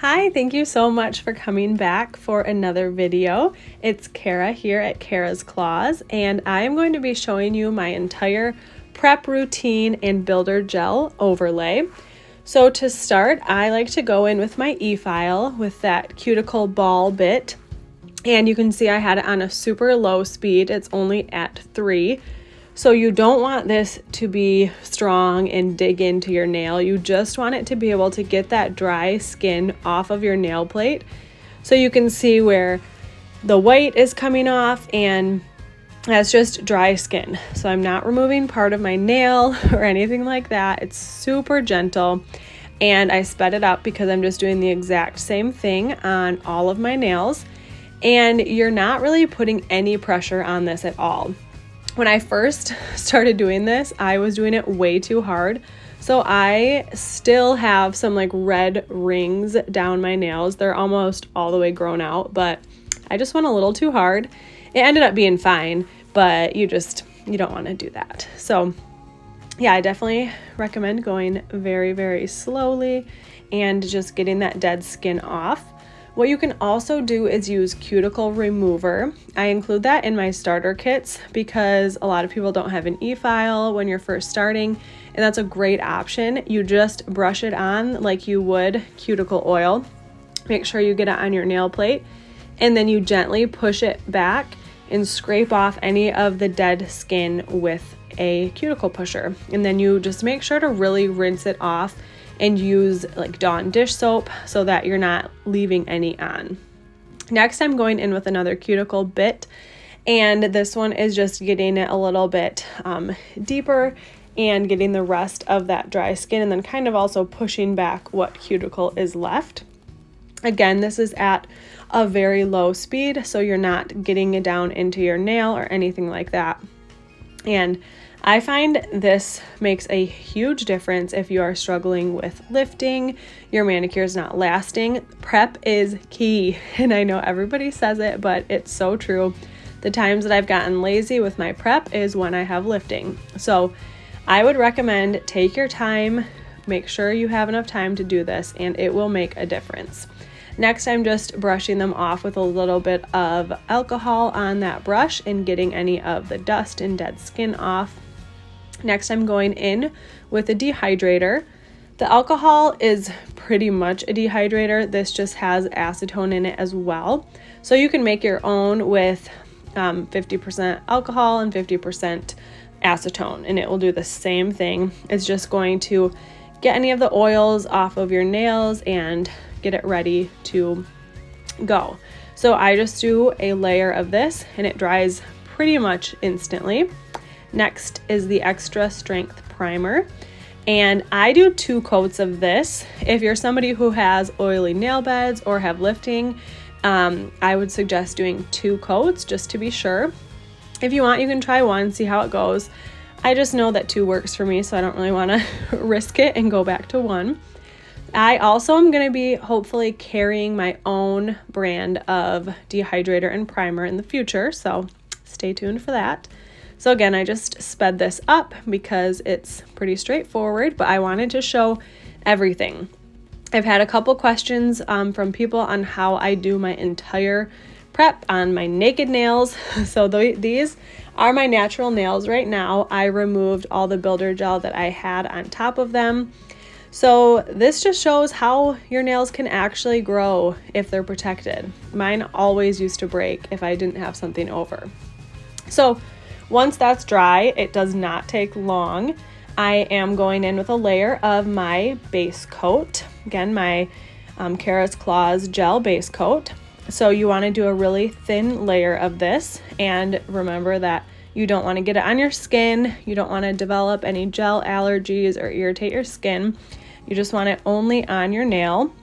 Hi, thank you so much for coming back for another video. It's Kara here at Kara's Claws, and I am going to be showing you my entire prep routine and builder gel overlay. So to start, I like to go in with my e-file with that cuticle ball bit, and you can see I had it on a super low speed. It's only at 3. So you don't want this to be strong and dig into your nail. You just want it to be able to get that dry skin off of your nail plate so you can see where the white is coming off, and that's just dry skin. So I'm not removing part of my nail or anything like that. It's super gentle, and I sped it up because I'm just doing the exact same thing on all of my nails, and you're not really putting any pressure on this at all. When I first started doing this, I was doing it way too hard. So I still have some like red rings down my nails. They're almost all the way grown out, but I just went a little too hard. It ended up being fine, but you don't want to do that. So yeah, I definitely recommend going very, very slowly and just getting that dead skin off. What you can also do is use cuticle remover. I include that in my starter kits because a lot of people don't have an e-file when you're first starting, and that's a great option. You just brush it on like you would cuticle oil. Make sure you get it on your nail plate, and then you gently push it back and scrape off any of the dead skin with a cuticle pusher. And then you just make sure to really rinse it off and use like Dawn dish soap so that you're not leaving any on. Next, I'm going in with another cuticle bit, and this one is just getting it a little bit deeper and getting the rest of that dry skin, and then kind of also pushing back what cuticle is left. Again, this is at a very low speed, so you're not getting it down into your nail or anything like that. And I find this makes a huge difference if you are struggling with lifting, your manicure is not lasting. Prep is key, and I know everybody says it, but it's so true. The times that I've gotten lazy with my prep is when I have lifting. So I would recommend take your time, make sure you have enough time to do this, and it will make a difference. Next, I'm just brushing them off with a little bit of alcohol on that brush and getting any of the dust and dead skin off. Next, I'm going in with a dehydrator. The alcohol is pretty much a dehydrator. This just has acetone in it as well. So you can make your own with 50% alcohol and 50% acetone, and it will do the same thing. It's just going to get any of the oils off of your nails and get it ready to go. So I just do a layer of this, and it dries pretty much instantly. Next is the extra strength primer, and I do 2 coats of this. If you're somebody who has oily nail beds or have lifting, I would suggest doing 2 coats just to be sure. If you want, you can try 1, see how it goes. I just know that 2 works for me, so I don't really want to risk it and go back to 1. I also am going to be hopefully carrying my own brand of dehydrator and primer in the future, so stay tuned for that. So again, I just sped this up because it's pretty straightforward, but I wanted to show everything. I've had a couple questions from people on how I do my entire prep on my naked nails. So these are my natural nails right now. I removed all the builder gel that I had on top of them. So this just shows how your nails can actually grow if they're protected. Mine always used to break if I didn't have something over. So once that's dry, it does not take long. I am going in with a layer of my base coat. Again, my Kara's Claws gel base coat. So you want to do a really thin layer of this, and remember that you don't want to get it on your skin. You don't want to develop any gel allergies or irritate your skin. You just want it only on your nail.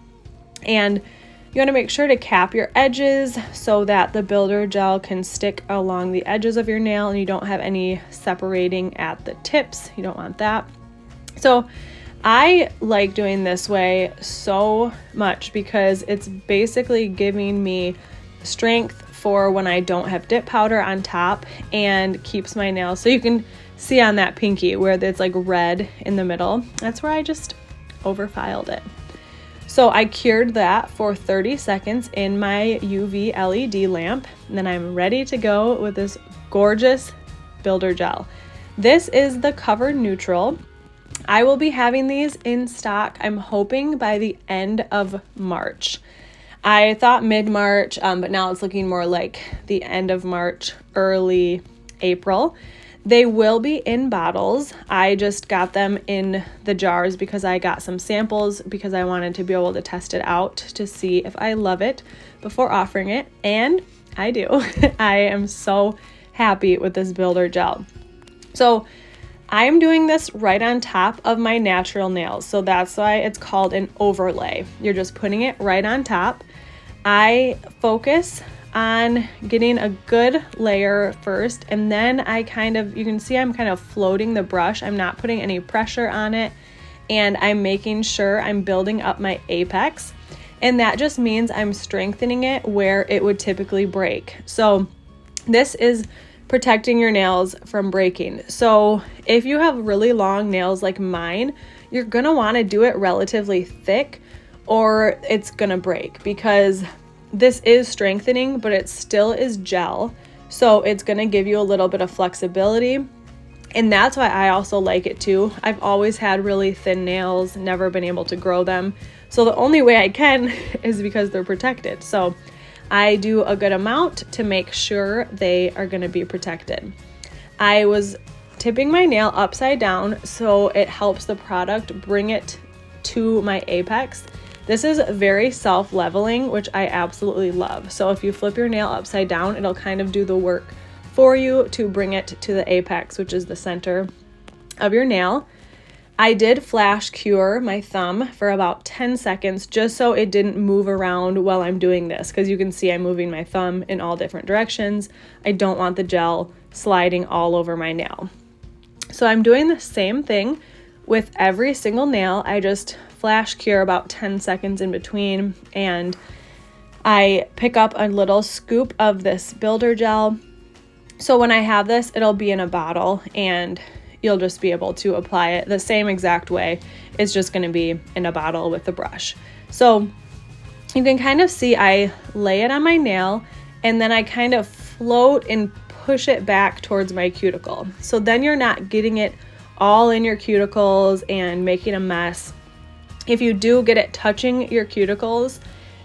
And you want to make sure to cap your edges so that the builder gel can stick along the edges of your nail and you don't have any separating at the tips. You don't want that. So I like doing this way so much because it's basically giving me strength for when I don't have dip powder on top and keeps my nails. So you can see on that pinky where it's like red in the middle. That's where I just overfiled it. So I cured that for 30 seconds in my UV LED lamp, and then I'm ready to go with this gorgeous builder gel. This is the Cover Neutral. I will be having these in stock, I'm hoping by the end of March. I thought mid-March, but now it's looking more like the end of March, early April. They will be in bottles. I just got them in the jars because I got some samples because I wanted to be able to test it out to see if I love it before offering it, and I do. I am so happy with this builder gel. So I am doing this right on top of my natural nails, so that's why it's called an overlay. You're just putting it right on top. I focus on getting a good layer first, and then you can see I'm kind of floating the brush. I'm not putting any pressure on it, and I'm making sure I'm building up my apex, and that just means I'm strengthening it where it would typically break. So this is protecting your nails from breaking. So if you have really long nails like mine, you're gonna want to do it relatively thick or it's gonna break, because this is strengthening, but it still is gel. So it's gonna give you a little bit of flexibility. And that's why I also like it too. I've always had really thin nails, never been able to grow them. So the only way I can is because they're protected. So I do a good amount to make sure they are gonna be protected. I was tipping my nail upside down so it helps the product bring it to my apex. This is very self-leveling, which I absolutely love. So if you flip your nail upside down, it'll kind of do the work for you to bring it to the apex, which is the center of your nail. I did flash cure my thumb for about 10 seconds just so it didn't move around while I'm doing this, because you can see I'm moving my thumb in all different directions. I don't want the gel sliding all over my nail. So I'm doing the same thing with every single nail. I just flash cure about 10 seconds in between, and I pick up a little scoop of this builder gel. So when I have this, it'll be in a bottle and you'll just be able to apply it the same exact way. It's just going to be in a bottle with the brush. So you can kind of see I lay it on my nail and then I kind of float and push it back towards my cuticle. So then you're not getting it all in your cuticles and making a mess. If you do get it touching your cuticles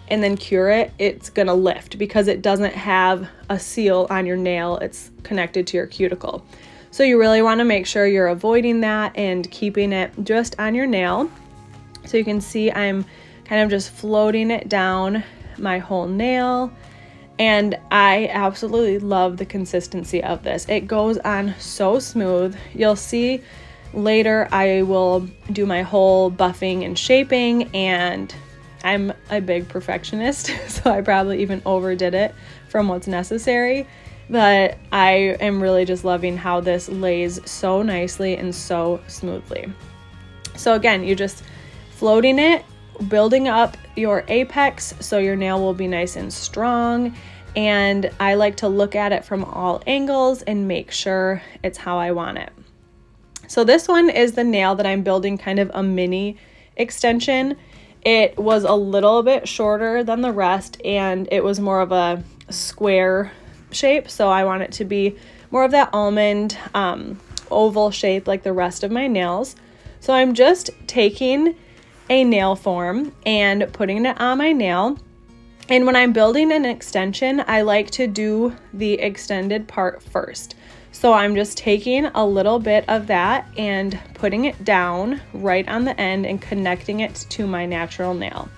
and then cure it, it's gonna lift because it doesn't have a seal on your nail. It's connected to your cuticle. So you really want to make sure you're avoiding that and keeping it just on your nail. So you can see I'm kind of just floating it down my whole nail, and I absolutely love the consistency of this. It goes on so smooth. You'll see later I will do my whole buffing and shaping, and I'm a big perfectionist, so I probably even overdid it from what's necessary. But I am really just loving how this lays so nicely and so smoothly. So again, you're just floating it, building up your apex so your nail will be nice and strong. And I like to look at it from all angles and make sure it's how I want it. So this one is the nail that I'm building kind of a mini extension. It was a little bit shorter than the rest, and it was more of a square shape, so I want it to be more of that almond oval shape like the rest of my nails. So I'm just taking a nail form and putting it on my nail, and when I'm building an extension, I like to do the extended part first. So I'm just taking a little bit of that and putting it down right on the end and connecting it to my natural nail.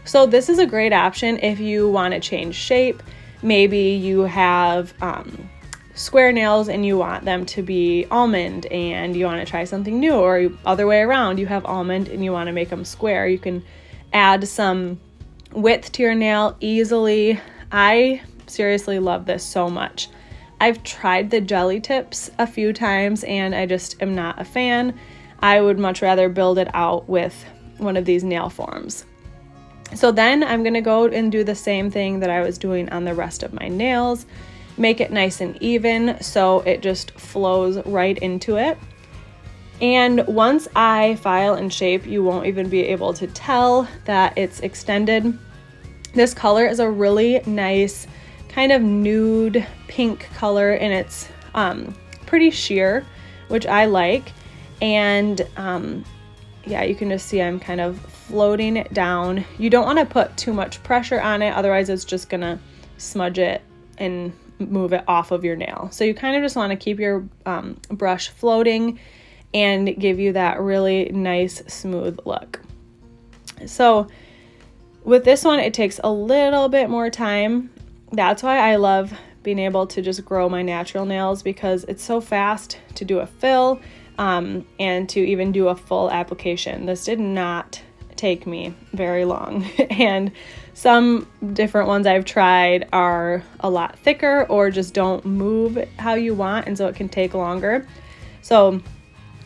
So this is a great option if you want to change shape. Maybe you have square nails and you want them to be almond and you want to try something new, or other way around, you have almond and you want to make them square. You can add some width to your nail easily. I seriously love this so much. I've tried the jelly tips a few times and I just am not a fan. I would much rather build it out with one of these nail forms. So then I'm going to go and do the same thing that I was doing on the rest of my nails, make it nice and even so it just flows right into it. And once I file and shape, you won't even be able to tell that it's extended. This color is a really nice kind of nude pink color, and it's pretty sheer, which I like. And yeah, you can just see I'm kind of floating it down. You don't want to put too much pressure on it, otherwise it's just gonna smudge it and move it off of your nail. So you kind of just want to keep your brush floating and give you that really nice smooth look. So with this one, it takes a little bit more time. That's why I love being able to just grow my natural nails, because it's so fast to do a fill and to even do a full application. This did not take me very long. And some different ones I've tried are a lot thicker or just don't move how you want, and so it can take longer. So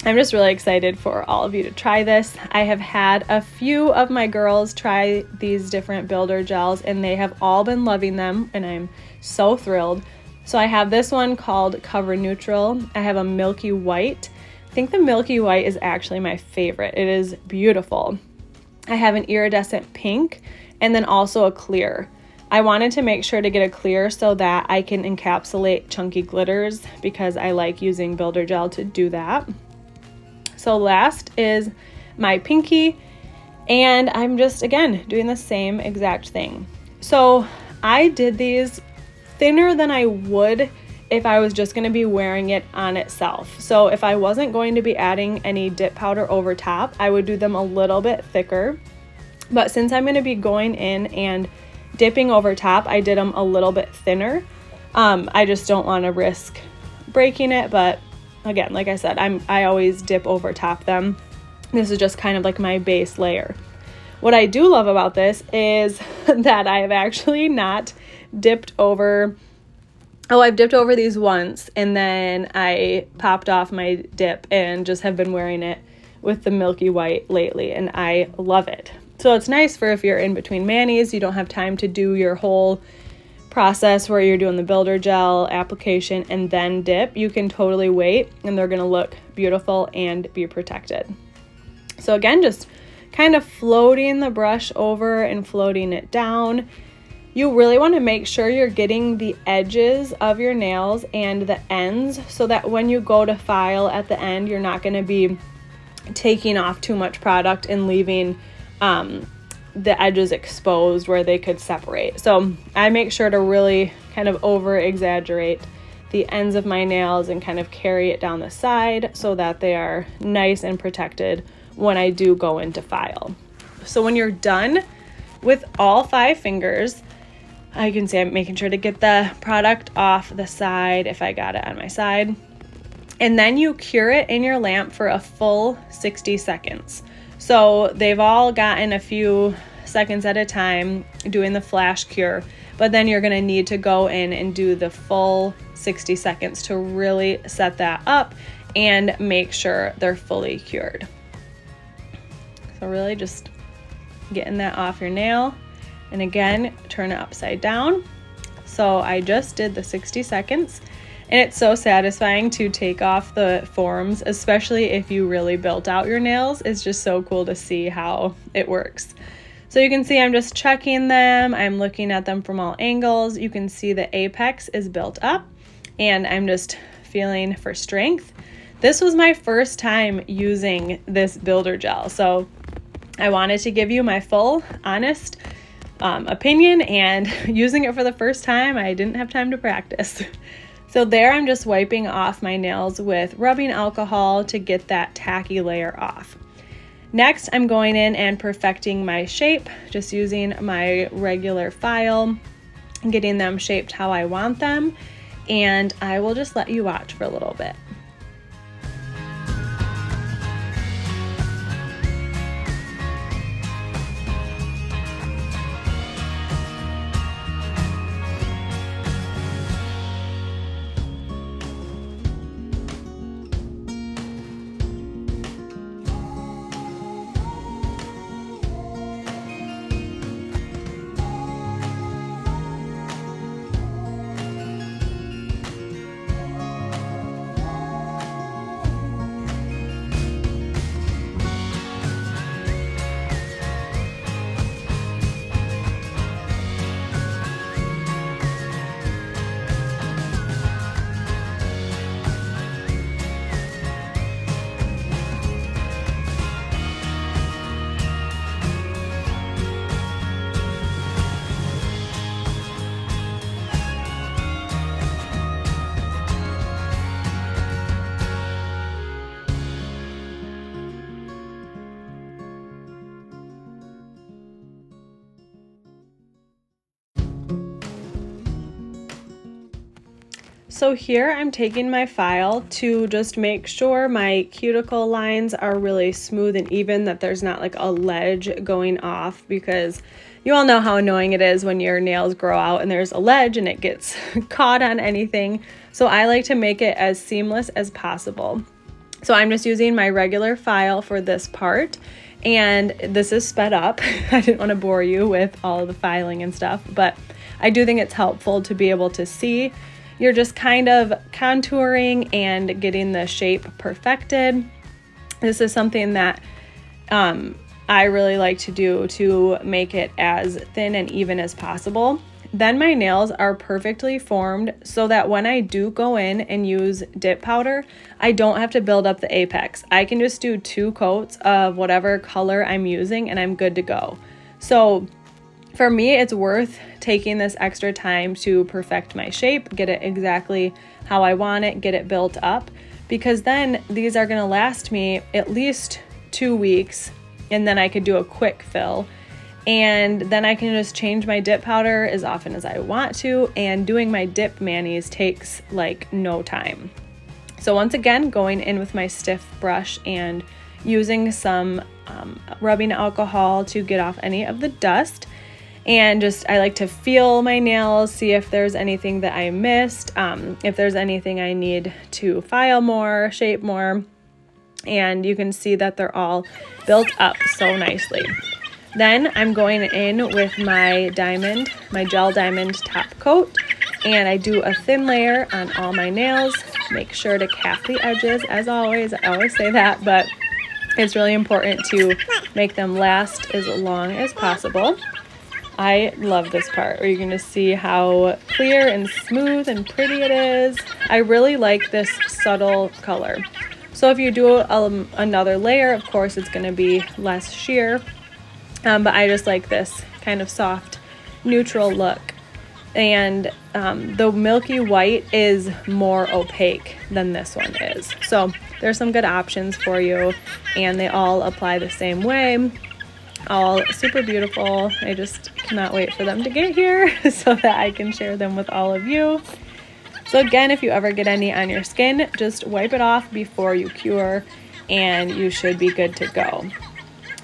I'm just really excited for all of you to try this. I have had a few of my girls try these different builder gels, and they have all been loving them, and I'm so thrilled. So I have this one called Cover Neutral. I have a milky white. I think the milky white is actually my favorite. It is beautiful. I have an iridescent pink, and then also a clear. I wanted to make sure to get a clear so that I can encapsulate chunky glitters, because I like using builder gel to do that. So last is my pinky, and I'm just, again, doing the same exact thing. So I did these thinner than I would if I was just going to be wearing it on itself. So if I wasn't going to be adding any dip powder over top, I would do them a little bit thicker. But since I'm going to be going in and dipping over top, I did them a little bit thinner. I just don't want to risk breaking it, but again, like I said, I always dip over top them. This is just kind of like my base layer. What I do love about this is that I have actually not dipped over. Oh, I've dipped over these once, and then I popped off my dip and just have been wearing it with the milky white lately, and I love it. So it's nice for if you're in between manis, you don't have time to do your whole process where you're doing the builder gel application and then dip. You can totally wait, and they're gonna look beautiful and be protected. So again, just kind of floating the brush over and floating it down. You really want to make sure you're getting the edges of your nails and the ends, so that when you go to file at the end, you're not going to be taking off too much product and leaving the edges exposed where they could separate. So I make sure to really kind of over exaggerate the ends of my nails and kind of carry it down the side so that they are nice and protected when I do go into file. So when you're done with all 5 fingers, I can see I'm making sure to get the product off the side if I got it on my side. And then you cure it in your lamp for a full 60 seconds. So they've all gotten a few seconds at a time doing the flash cure, but then you're gonna need to go in and do the full 60 seconds to really set that up and make sure they're fully cured. So really just getting that off your nail. And again, turn it upside down. So I just did the 60 seconds, and it's so satisfying to take off the forms, especially if you really built out your nails. It's just so cool to see how it works. So you can see I'm just checking them. I'm looking at them from all angles. You can see the apex is built up, and I'm just feeling for strength. This was my first time using this builder gel, so I wanted to give you my full, honest opinion, and using it for the first time, I didn't have time to practice. So there I'm just wiping off my nails with rubbing alcohol to get that tacky layer off. Next, I'm going in and perfecting my shape, just using my regular file, getting them shaped how I want them, and I will just let you watch for a little bit. So here I'm taking my file to just make sure my cuticle lines are really smooth and even, that there's not like a ledge going off, because you all know how annoying it is when your nails grow out and there's a ledge and it gets caught on anything. So I like to make it as seamless as possible. So I'm just using my regular file for this part, and this is sped up. I didn't want to bore you with all of the filing and stuff, but I do think it's helpful to be able to see. You're just kind of contouring and getting the shape perfected. This is something that I really like to do to make it as thin and even as possible. Then my nails are perfectly formed so that when I do go in and use dip powder, I don't have to build up the apex. I can just do 2 coats of whatever color I'm using and I'm good to go. So for me, it's worth taking this extra time to perfect my shape, get it exactly how I want it, get it built up, because then these are gonna last me at least 2 weeks, and then I could do a quick fill. And then I can just change my dip powder as often as I want to, and doing my dip manis takes like no time. So once again, going in with my stiff brush and using some rubbing alcohol to get off any of the dust. And just, I like to feel my nails, see if there's anything that I missed, if there's anything I need to file more, shape more. And you can see that they're all built up so nicely. Then I'm going in with my gel diamond top coat, and I do a thin layer on all my nails. Make sure to cap the edges, as always. I always say that, but it's really important to make them last as long as possible. I love this part where you're going to see how clear and smooth and pretty it is. I really like this subtle color. So if you do another layer, of course, it's going to be less sheer. But I just like this kind of soft, neutral look. And the milky white is more opaque than this one is. So there's some good options for you, and they all apply the same way. All super beautiful. I just cannot wait for them to get here so that I can share them with all of you. So again, if you ever get any on your skin, just wipe it off before you cure, and you should be good to go.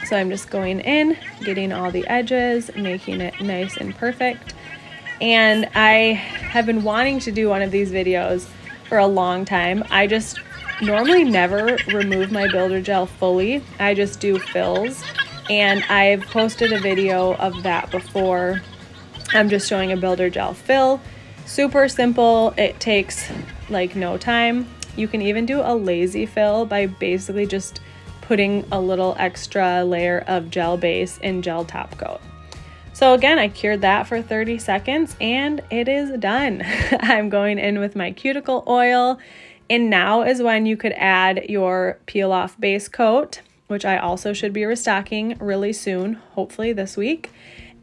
So I'm just going in, getting all the edges, making it nice and perfect. And I have been wanting to do one of these videos for a long time. I just normally never remove my builder gel fully. I just do fills. And I've posted a video of that before. I'm just showing a builder gel fill. Super simple. It takes like no time. You can even do a lazy fill by basically just putting a little extra layer of gel base in gel top coat. So again, I cured that for 30 seconds and it is done. I'm going in with my cuticle oil, and now is when you could add your peel off base coat, which I also should be restocking really soon, hopefully this week,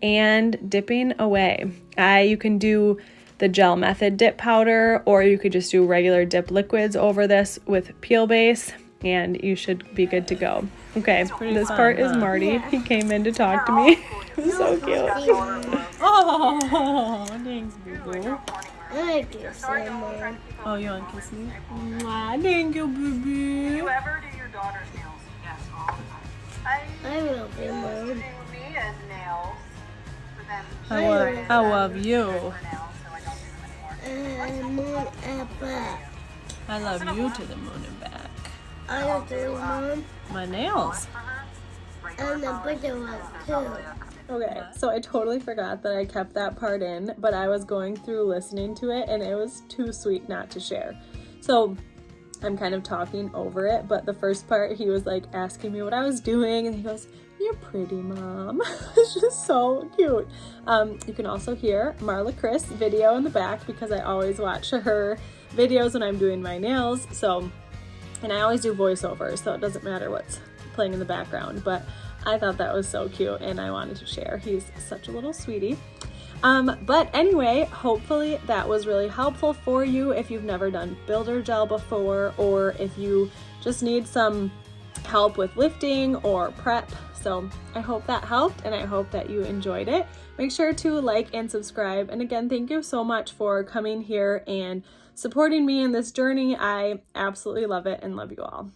and dipping away. You can do the gel method dip powder, or you could just do regular dip liquids over this with peel base, and you should be good to go. Okay, this part is Marty. Yeah. He came in to talk to me. It was so cute. Oh, thanks, boo-boo. I kiss him. Oh, you want to kiss me? Mwah, thank you, baby. Do you ever do your daughter's nails? Yes, all the time. I will be used Mom. to do Mia's nails, but then she I love you. her nails, so I don't do them anymore. I love you to the moon and back. I will do Mom. My nails. And the bigger one too. Okay, so I totally forgot that I kept that part in, but I was going through listening to it and it was too sweet not to share. So I'm kind of talking over it, but the first part he was like asking me what I was doing, and he goes, "You're pretty, Mom." It's just so cute. You can also hear Marla Chris video in the back because I always watch her videos when I'm doing my nails. So, and I always do voiceovers, so it doesn't matter what's playing in the background, but I thought that was so cute and I wanted to share. He's such a little sweetie. But anyway, hopefully that was really helpful for you if you've never done builder gel before, or if you just need some help with lifting or prep. So I hope that helped, and I hope that you enjoyed it. Make sure to like and subscribe. And again, thank you so much for coming here and supporting me in this journey. I absolutely love it and love you all.